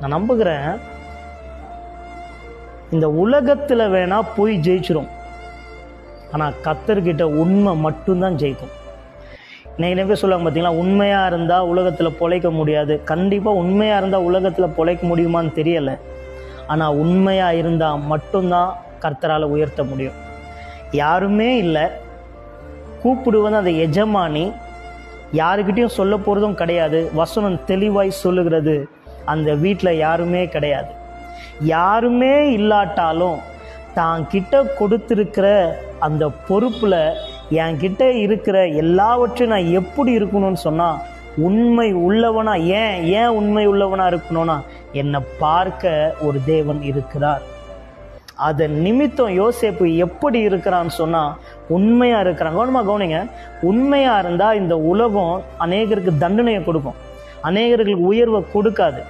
நான் நம்புகிறேன், இந்த உலகத்தில் வேணா போய் ஜெயிச்சிரும், ஆனால் கர்த்தர்கிட்ட உண்மை மட்டும்தான் ஜெயிக்கும். நிறைய பேர் சொல்லுவாங்க பார்த்தீங்களா, உண்மையாக இருந்தால் உலகத்தில் பொழைக்க முடியாது. கண்டிப்பாக உண்மையாக இருந்தால் உலகத்தில் பொழைக்க முடியுமான்னு தெரியலை. ஆனால் உண்மையாக இருந்தால் மட்டும்தான் கர்த்தரால் உயர்த்த முடியும். யாருமே இல்லை, கூப்பிடுவது அந்த எஜமானி, யாருக்கிட்டையும் சொல்ல போகிறதும் கிடையாது. வசனம் தெளிவாய் சொல்லுகிறது, அந்த வீட்டில் யாருமே கிடையாது. யாருமே இல்லாட்டாலும் தான் கிட்ட கொடுத்துருக்கிற அந்த பொறுப்பில் என்கிட்ட இருக்கிற எல்லாவற்றையும் நான் எப்படி இருக்கணும்னு சொன்னால் உண்மை உள்ளவனா. ஏன் உண்மை உள்ளவனா இருக்கணும்னா, என்னை பார்க்க ஒரு தேவன் இருக்கிறார். அதன் நிமித்தம் யோசேப்பு எப்படி இருக்கிறான்னு சொன்னால் உண்மையாக இருக்கிறான். கவனிங்க, உண்மையாக இருந்தால் இந்த உலகம் அநேகருக்கு தண்டனையை கொடுக்கும், அநேகர்களுக்கு உயர்வை கொடுக்காது.